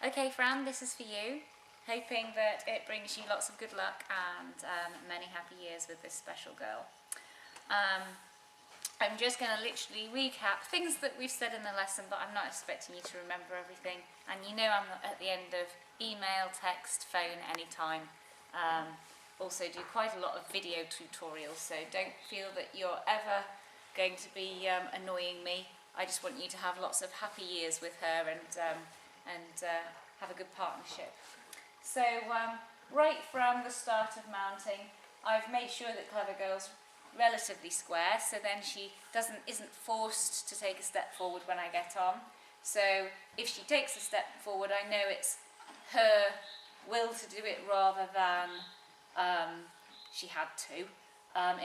Okay, Fran, this is for you. Hoping that it brings you lots of good luck and many happy years with this special girl. I'm just going to literally recap things that we've said in the lesson, but I'm not expecting you to remember everything. And you know I'm at the end of email, text, phone, anytime. Also do quite a lot of video tutorials, so don't feel that you're ever going to be annoying me. I just want you to have lots of happy years with her and have a good partnership. So right from the start of mounting, I've made sure that Clever Girl's relatively square, so then she isn't forced to take a step forward when I get on. So if she takes a step forward, I know it's her will to do it rather than she had to,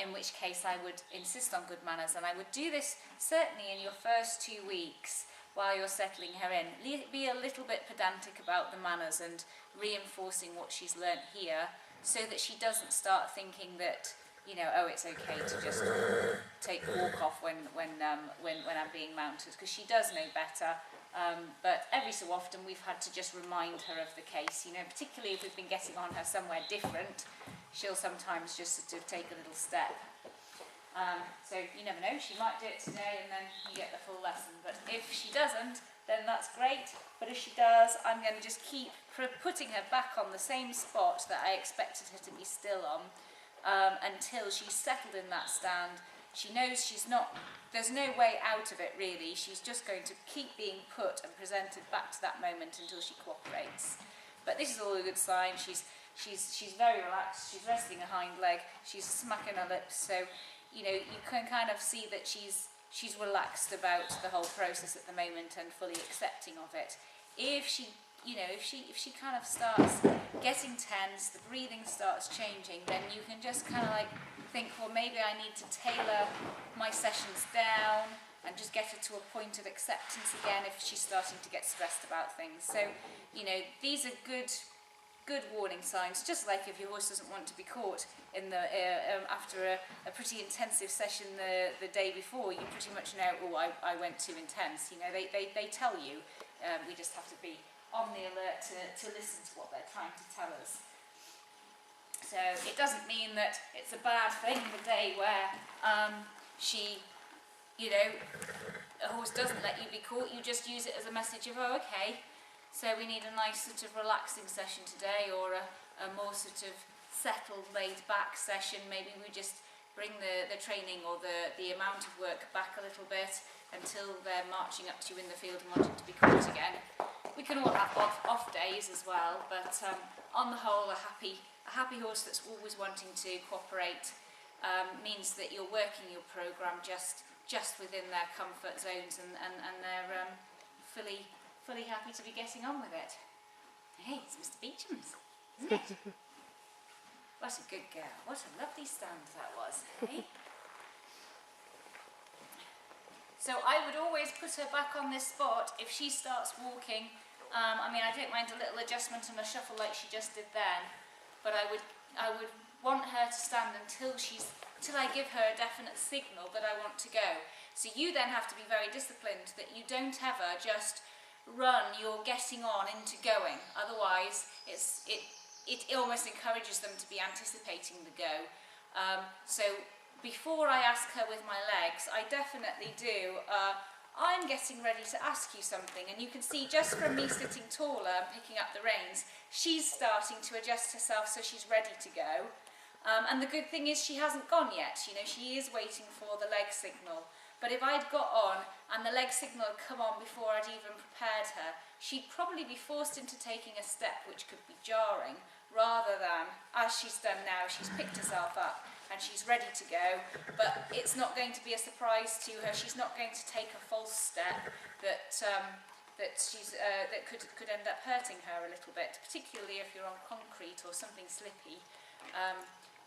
in which case I would insist on good manners, and I would do this certainly in your first 2 weeks while you're settling her in. Be a little bit pedantic about the manners and reinforcing what she's learnt here, so that she doesn't start thinking that, you know, oh, it's okay to just walk off when I'm being mounted, because she does know better. But every so often we've had to just remind her of the case, you know, particularly if we've been getting on her somewhere different, she'll sometimes just sort of take a little step. So you never know, she might do it today and then you get the full lesson, but if she doesn't, then that's great. But if she does, I'm going to just keep putting her back on the same spot that I expected her to be still on, until she's settled in that stand. She knows there's no way out of it really. She's just going to keep being put and presented back to that moment until she cooperates. But this is all a good sign. She's very relaxed. She's resting her hind leg. She's smacking her lips. So, you know, you can kind of see that she's relaxed about the whole process at the moment and fully accepting of it. If she kind of starts getting tense, the breathing starts changing, then you can just kind of like think, well, maybe I need to tailor my sessions down and just get her to a point of acceptance again if she's starting to get stressed about things. So, you know, these are good warning signs, just like if your horse doesn't want to be caught in the after a pretty intensive session the day before. You pretty much know, oh, I went too intense. You know, they tell you. We just have to be on the alert to listen to what they're trying to tell us. So it doesn't mean that it's a bad thing the day where a horse doesn't let you be caught. You just use it as a message of, oh, okay, so we need a nice sort of relaxing session today, or a more sort of settled, laid-back session. Maybe we just bring the training or the amount of work back a little bit until they're marching up to you in the field and wanting to be caught again. We can all have off days as well, but on the whole, a happy horse that's always wanting to cooperate means that you're working your program just within their comfort zones, and they're fully happy to be getting on with it. Hey, it's Mr. Beecham's, isn't it? What a good girl. What a lovely stand that was, hey? So I would always put her back on this spot if she starts walking. I mean, I don't mind a little adjustment and a shuffle like she just did then, but I would want her to stand until I give her a definite signal that I want to go. So you then have to be very disciplined that you don't ever just run your getting on into going. Otherwise, it almost encourages them to be anticipating the go. So before I ask her with my legs, I definitely do. I'm getting ready to ask you something, and you can see just from me sitting taller and picking up the reins, she's starting to adjust herself so she's ready to go. And the good thing is she hasn't gone yet. You know, she is waiting for the leg signal. But if I'd got on and the leg signal had come on before I'd even prepared her, she'd probably be forced into taking a step which could be jarring, rather than, as she's done now, she's picked herself up and she's ready to go, but it's not going to be a surprise to her. She's not going to take a false step that could end up hurting her a little bit, particularly if you're on concrete or something slippy.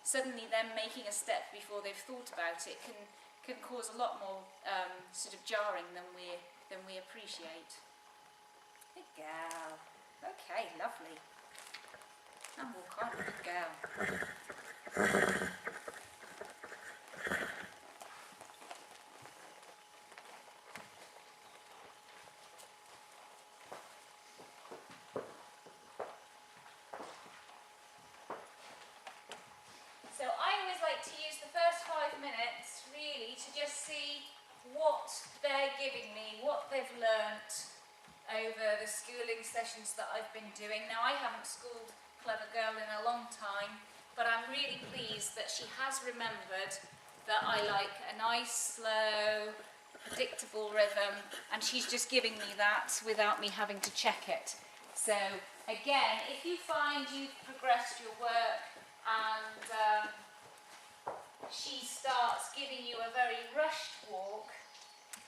Suddenly them making a step before they've thought about it can cause a lot more sort of jarring than we appreciate. Good girl. Okay, lovely. And walk on, good girl. see what they're giving me, what they've learnt over the schooling sessions that I've been doing. Now, I haven't schooled Clever Girl in a long time, but I'm really pleased that she has remembered that I like a nice, slow, predictable rhythm, and she's just giving me that without me having to check it. So, again, if you find you've progressed your work and she starts giving you a very rushed walk,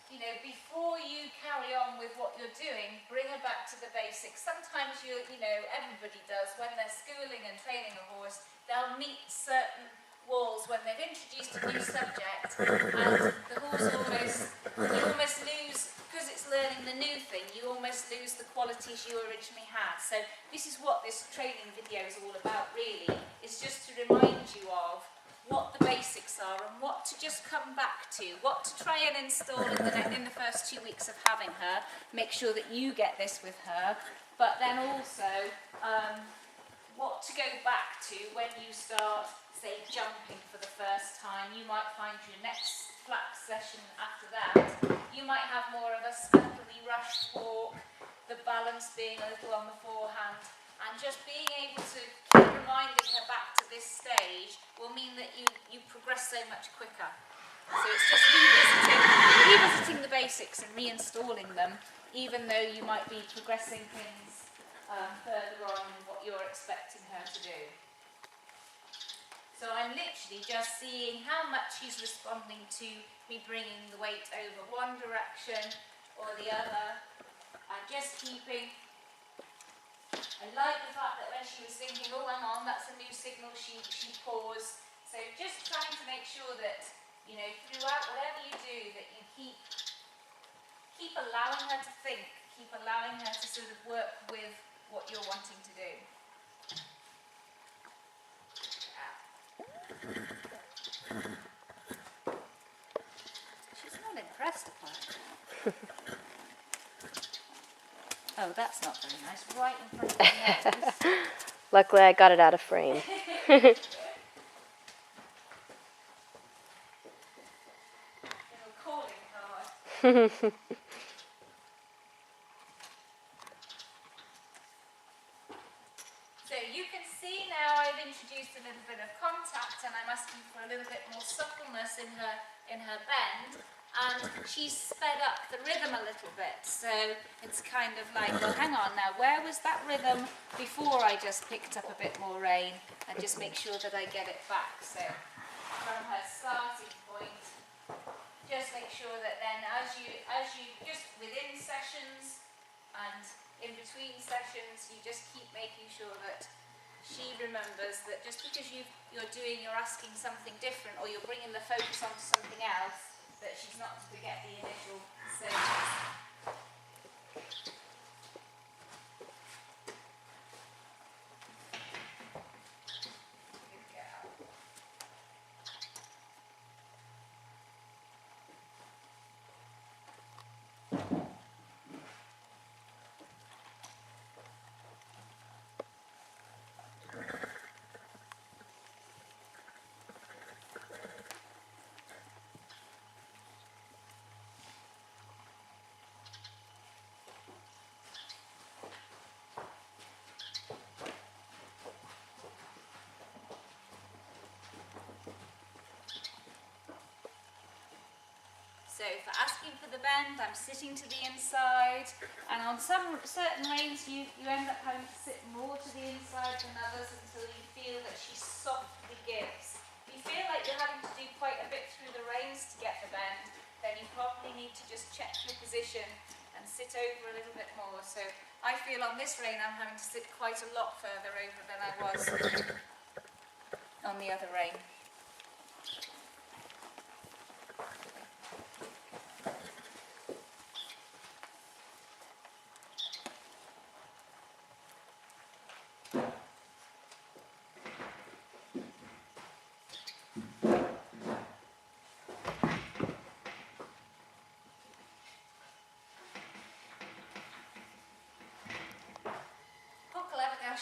you know, before you carry on with what you're doing, bring her back to the basics. Sometimes you know, everybody does, when they're schooling and training a horse, they'll meet certain walls when they've introduced a new subject, and the horse you almost lose, because it's learning the new thing, you almost lose the qualities you originally had. So this is what this training video is all about, really, is just to remind you of what the basics are and what to just come back to, what to try and install in the first 2 weeks of having her. Make sure that you get this with her, but then also what to go back to when you start, say, jumping for the first time. You might find your next flat session after that, you might have more of a stealthily rushed walk, the balance being a little on the forehand, and just being able to keep reminding her back to this stage will mean that you progress so much quicker. So it's just revisiting the basics and reinstalling them, even though you might be progressing things further on in what you're expecting her to do. So I'm literally just seeing how much she's responding to me bringing the weight over one direction or the other, and just keeping. I like the fact that when she was thinking, oh, hang on, that's a new signal, she paused. So just trying to make sure that, you know, throughout whatever you do, that you keep allowing her to think, keep allowing her to sort of work with what you're wanting to do. She's not impressed upon it. Oh, that's not very nice. Right in front of my nose. Luckily, I got it out of frame. Little calling card. So you can see now I've introduced a little bit of contact, and I'm asking for a little bit more suppleness in her bend. And she's sped up the rhythm a little bit, so it's kind of like, well, hang on now, where was that rhythm before I just picked up a bit more rein, and just make sure that I get it back. So from her starting point, just make sure that then as you just within sessions and in between sessions, you just keep making sure that she remembers that just because you're asking something different, or you're bringing the focus onto something else, that she's not to forget the initial stages. So for asking for the bend, I'm sitting to the inside, and on some certain reins you end up having to sit more to the inside than others until you feel that she softly gives. If you feel like you're having to do quite a bit through the reins to get the bend, then you probably need to just check your position and sit over a little bit more. So I feel on this rein I'm having to sit quite a lot further over than I was on the other rein.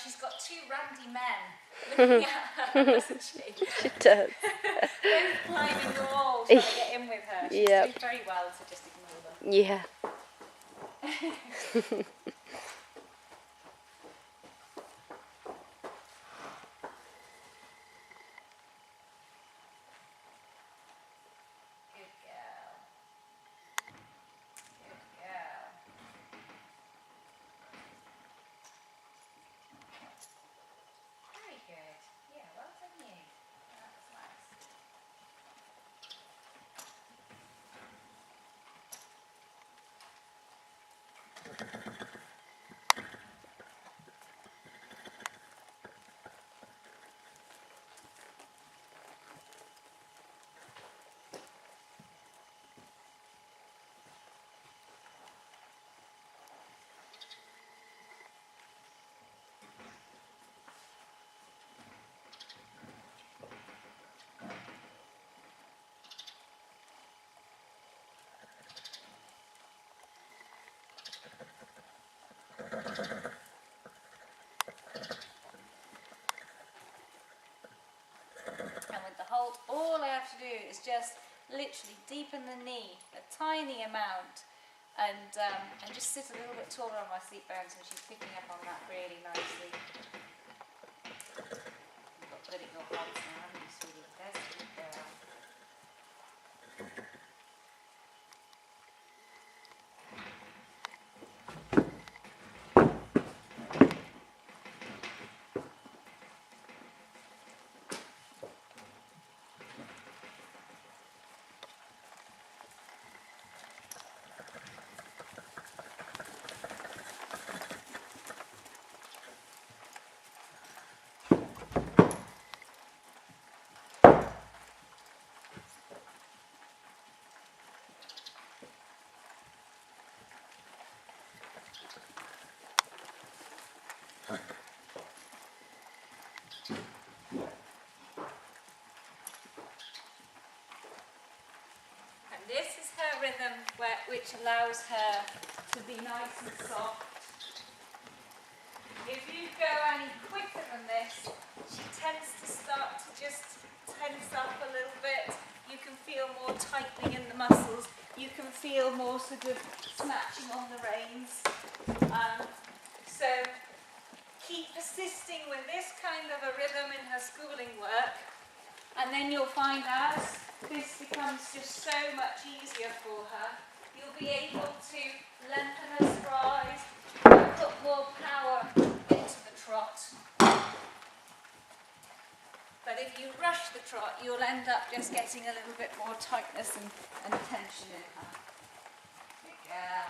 she's got two randy men looking at her, doesn't she? She does. Both climbing the wall trying to get in with her. She's doing very well to just ignore them. Yeah. Good girl. Good girl. Very good. Yeah, well done you. That was nice. And with the hold, all I have to do is just literally deepen the knee a tiny amount and just sit a little bit taller on my seat bones, and she's picking up on that really nicely. You've got good at your holds now, haven't you, sweetie? There's a good girl. And this is her rhythm which allows her to be nice and soft. If you go any quicker than this, she tends to start to just tense up a little bit. You can feel more tightening in the muscles. You can feel more sort of snatching on the reins. So keep persisting with this kind of a rhythm in her schooling work, and then you'll find as this becomes just so much easier for her, you'll be able to lengthen her stride and put more power into the trot. But if you rush the trot, you'll end up just getting a little bit more tightness and tension in her. Good girl.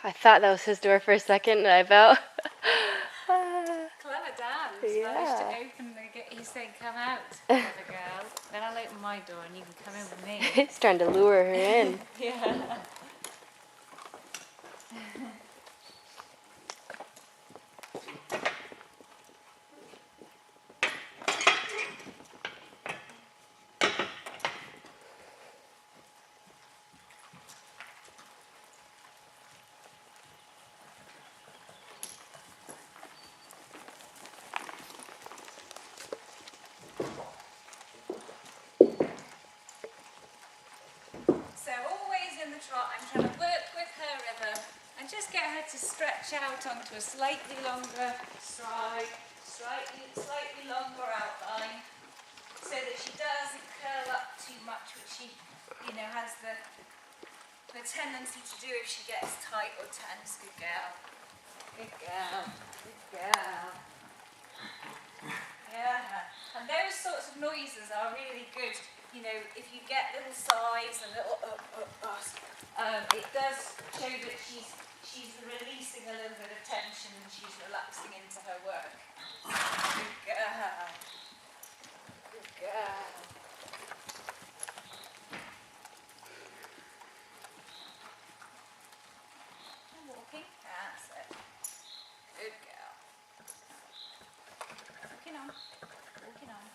I thought that was his door for a second, and I felt. Clever dad. He's managed to open he's saying, come out, clever girl. Then I'll open my door and you can come in with me. He's trying to lure her in. Yeah. So always in the trot, I'm trying to work with her rhythm and just get her to stretch out onto a slightly longer stride, slightly longer outline, so that she doesn't curl up too much, which she, has the tendency to do if she gets tight or tense. Good girl. Good girl. Good girl. Yeah. And those sorts of noises are really good. If you get little sighs and little it does show that she's releasing a little bit of tension and she's relaxing into her work. Good girl. Good girl. And walking. That's it. Good girl. Walking on. Walking on.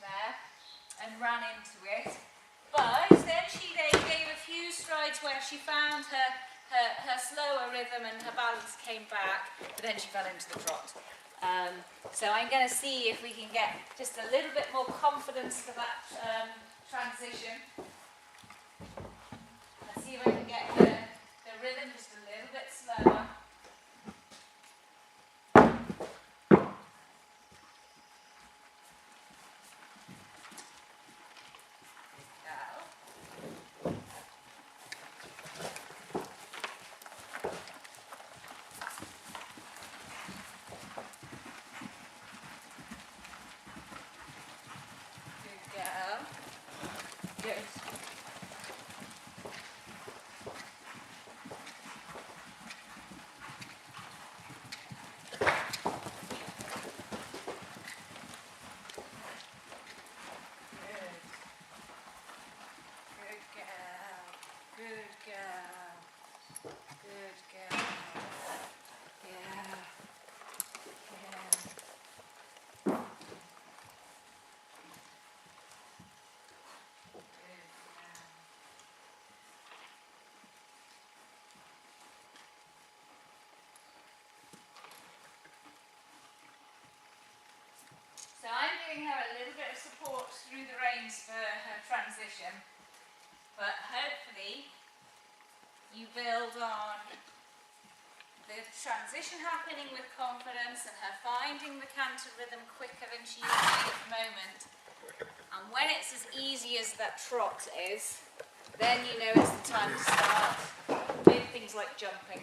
There and ran into it, but then she gave a few strides where she found her slower rhythm and her balance came back, but then she fell into the trot. So I'm going to see if we can get just a little bit more confidence for that transition. Let's see if I can get the rhythm just a little bit slower. So I'm giving her a little bit of support through the reins for her transition, but hopefully you build on the transition happening with confidence and her finding the canter rhythm quicker than she usually at the moment. And when it's as easy as that trot is, then you know it's the time to start with things like jumping.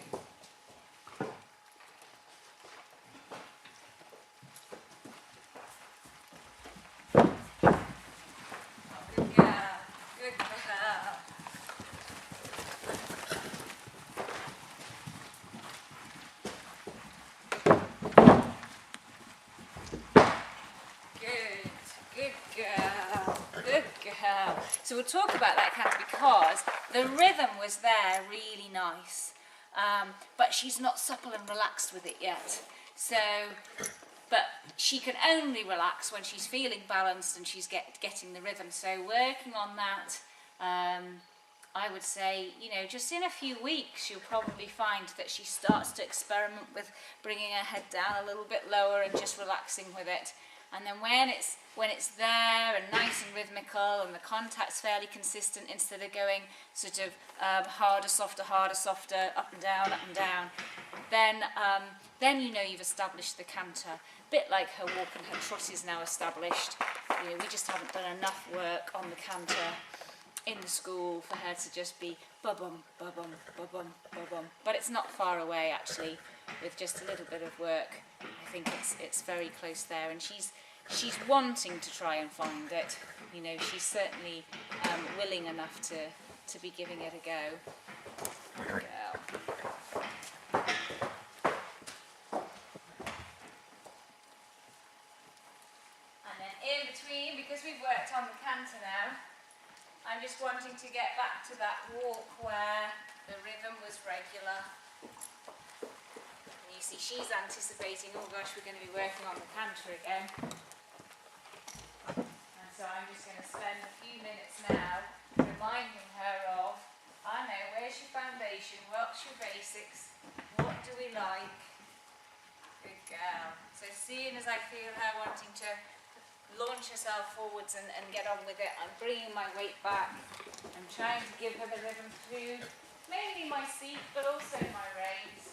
So we'll talk about that canter because the rhythm was there really nice, but she's not supple and relaxed with it yet. So, but she can only relax when she's feeling balanced and she's getting the rhythm. So working on that, I would say, you know, just in a few weeks, you'll probably find that she starts to experiment with bringing her head down a little bit lower and just relaxing with it. And then when it's there and nice and rhythmical and the contact's fairly consistent, instead of going sort of harder, softer, up and down, then you know you've established the canter. Bit like her walk and her trot is now established. You know, we just haven't done enough work on the canter in the school for her to just be ba-bum, ba-bum, ba-bum, ba-bum. But it's not far away actually, with just a little bit of work. I think it's very close there, and she's wanting to try and find it. You know, she's certainly willing enough to be giving it a go. Girl. And then in between, because we've worked on the canter now, I'm just wanting to get back to that walk where the rhythm was regular. And you see she's anticipating, oh gosh, we're going to be working on the canter again. And so I'm just going to spend a few minutes now reminding her of, I know, where's your foundation, what's your basics, what do we like? Good girl. So as soon as I feel her wanting to launch herself forwards and get on with it, I'm bringing my weight back. I'm trying to give her the rhythm through mainly my seat, but also my reins.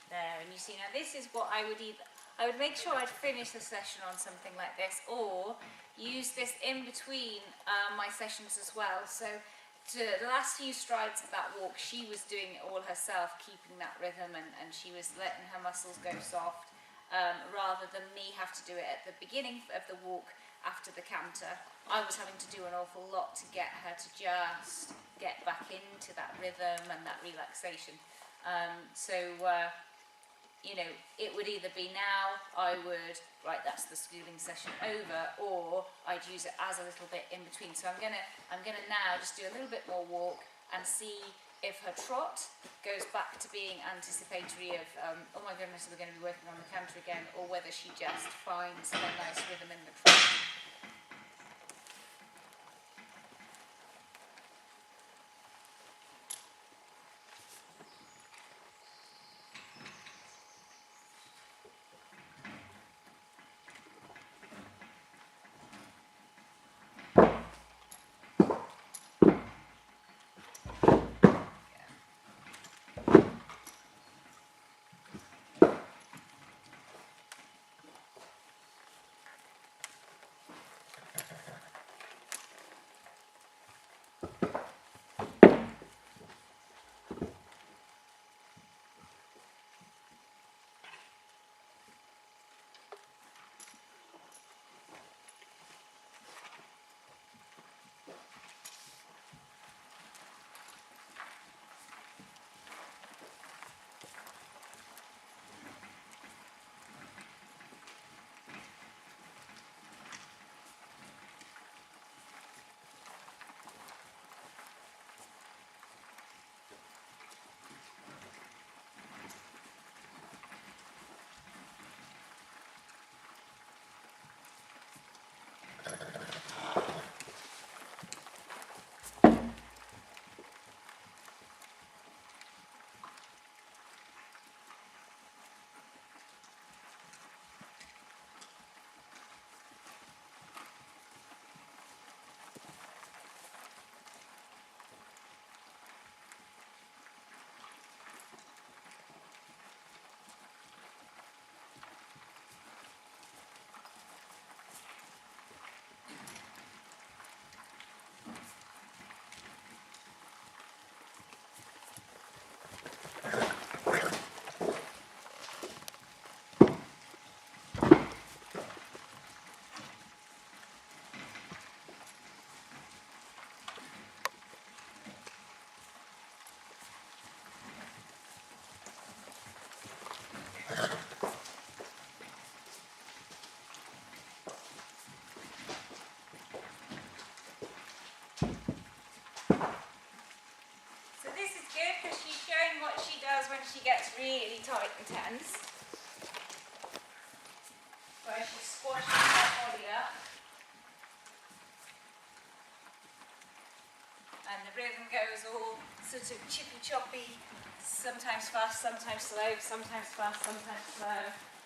There, and you see now this is what I would make sure I'd finish the session on something like this, or use this in between my sessions as well. So the last few strides of that walk, she was doing it all herself, keeping that rhythm, and she was letting her muscles go soft, rather than me have to do it at the beginning of the walk after the canter. I was having to do an awful lot to get her to just get back into that rhythm and that relaxation. You know, it would either be now I would, right, that's the schooling session over, or I'd use it as a little bit in between. So I'm gonna now just do a little bit more walk and see if her trot goes back to being anticipatory of, oh my goodness, we're going to be working on the canter again, or whether she just finds a nice rhythm in the trot. good because she's showing what she does when she gets really tight and tense. Where she's squashing her body up. And the rhythm goes all sort of chippy choppy, sometimes fast, sometimes slow, sometimes fast, sometimes slow.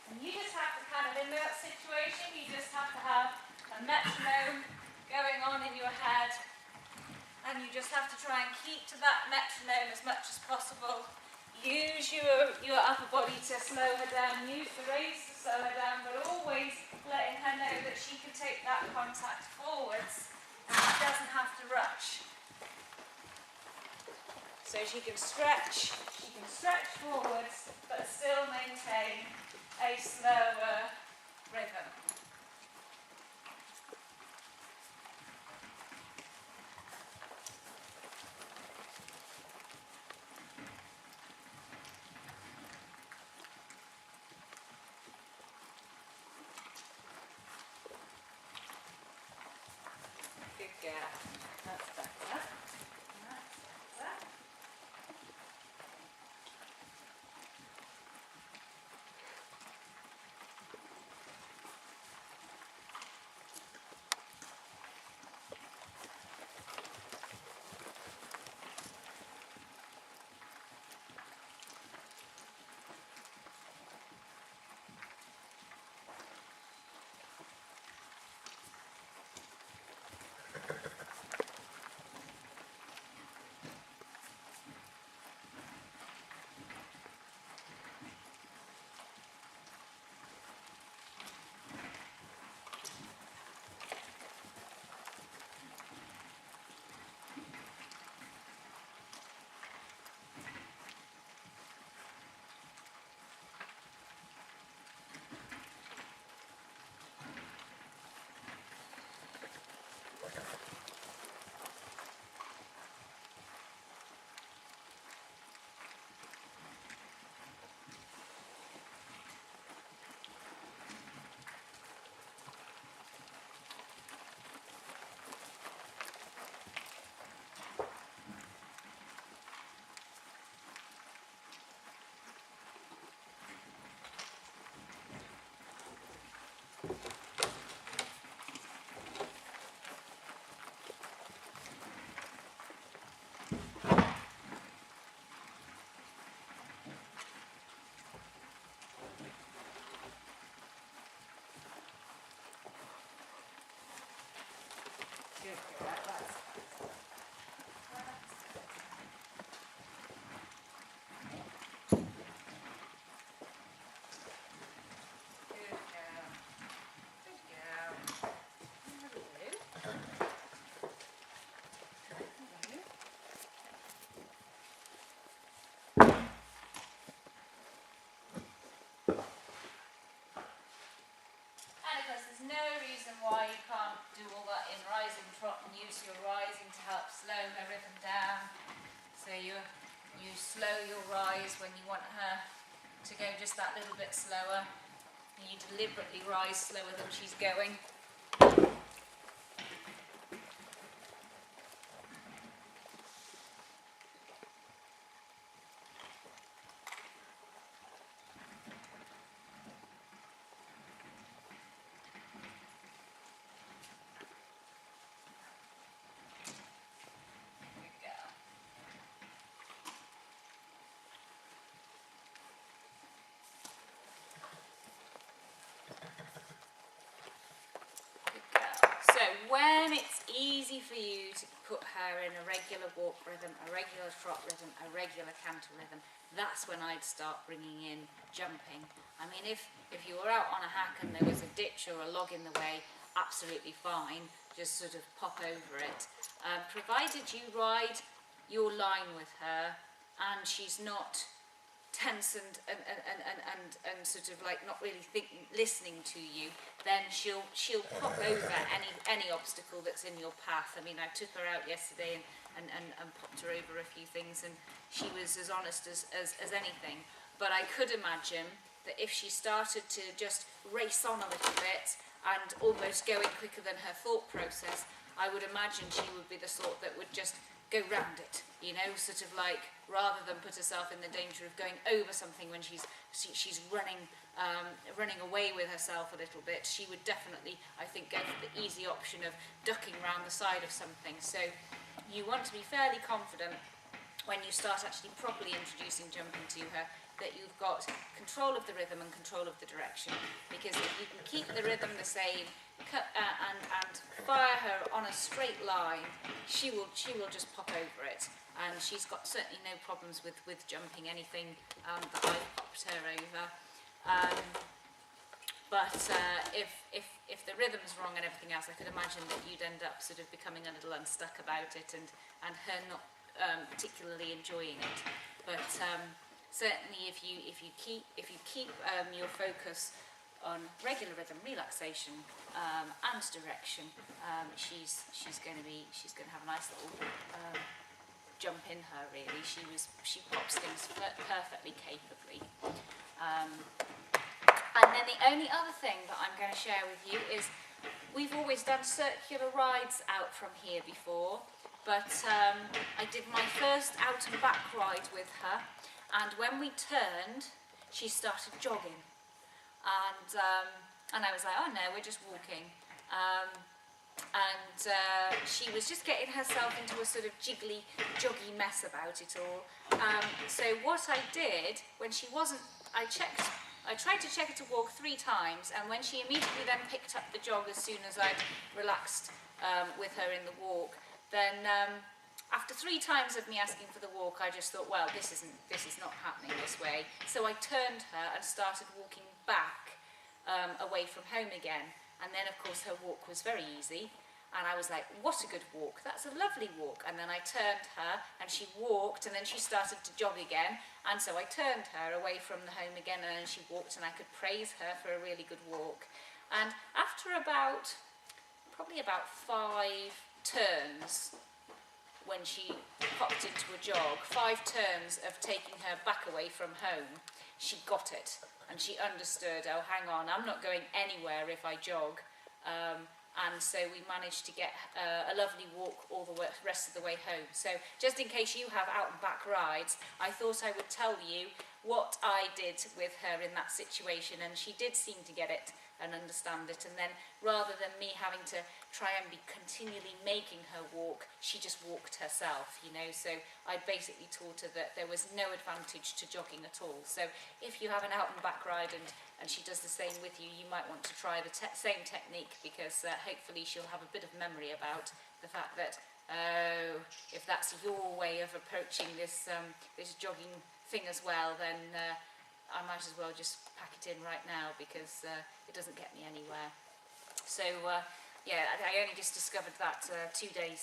And you just have to kind of, in that situation, you just have to have a metronome going on in your head. And you just have to try and keep to that metronome as much as possible. Use your upper body to slow her down, use the reins to slow her down, but always letting her know that she can take that contact forwards and she doesn't have to rush. So she can stretch forwards, but still maintain a slower rhythm. Good girl. That's better. That's better. Good girl. That's there's no reason why you can't do all that in rising trot and use your rising to help slow her rhythm down. So you slow your rise when you want her to go just that little bit slower. And you deliberately rise slower than she's going. So when it's easy for you to put her in a regular walk rhythm, a regular trot rhythm, a regular canter rhythm, that's when I'd start bringing in jumping. I mean, if you were out on a hack and there was a ditch or a log in the way, absolutely fine, just sort of pop over it. Provided you ride your line with her and she's not tense and sort of like not really listening to you, then she'll pop over any obstacle that's in your path. I mean, I took her out yesterday and popped her over a few things, and she was as honest as anything. But I could imagine that if she started to just race on a little bit and almost going quicker than her thought process, I would imagine she would be the sort that would just go round it, you know, sort of like, rather than put herself in the danger of going over something when she's running away with herself a little bit, she would definitely, I think, go for the easy option of ducking round the side of something. So you want to be fairly confident when you start actually properly introducing jumping to her, that you've got control of the rhythm and control of the direction. Because if you can keep the rhythm the same, and fire her on a straight line, she will just pop over it. And she's got certainly no problems with jumping anything that I've popped her over. But if the rhythm's wrong and everything else, I could imagine that you'd end up sort of becoming a little unstuck about it, and her not particularly enjoying it. But certainly if you keep your focus on regular rhythm, relaxation, and direction, she's going to have a nice little jump in her. Really, she pops things perfectly capably. And then the only other thing that I'm going to share with you is, we've always done circular rides out from here before, but I did my first out and back ride with her, and when we turned, she started jogging. And I was like, oh no, we're just walking. She was just getting herself into a sort of jiggly, joggy mess about it all. So what I did, when she wasn't, I tried to check her to walk 3 times, and when she immediately then picked up the jog as soon as I'd relaxed with her in the walk, then after 3 times of me asking for the walk, I just thought, well, this is not happening this way. So I turned her and started walking back away from home again. And then, of course, her walk was very easy. And I was like, what a good walk. That's a lovely walk. And then I turned her and she walked, and then she started to jog again. And so I turned her away from the home again, and then she walked, and I could praise her for a really good walk. And after probably about 5 turns, when she popped into a jog, 5 turns of taking her back away from home, she got it. And she understood, oh, hang on, I'm not going anywhere if I jog. And so we managed to get a lovely walk all the rest of the way home. So just in case you have out and back rides, I thought I would tell you what I did with her in that situation, and she did seem to get it and understand it. And then, rather than me having to try and be continually making her walk, she just walked herself, you know. So I basically taught her that there was no advantage to jogging at all. So if you have an out and back ride and she does the same with you, you might want to try the same technique, because hopefully she'll have a bit of memory about the fact that, oh, if that's your way of approaching this jogging thing as well, then I might as well just pack it in right now, because it doesn't get me anywhere. So yeah, I only just discovered that yesterday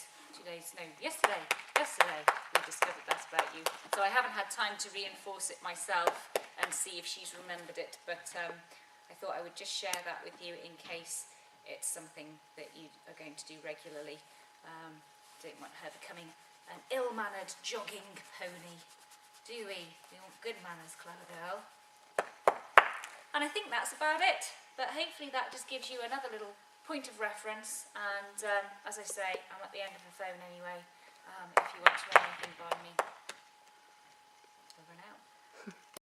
we discovered that about you. So I haven't had time to reinforce it myself and see if she's remembered it, but I thought I would just share that with you in case it's something that you are going to do regularly. Don't want her becoming an ill-mannered jogging pony, do we? We want good manners, clever girl. And I think that's about it, but hopefully that just gives you another little point of reference. And as I say, I'm at the end of the phone anyway, if you want to run anything by me.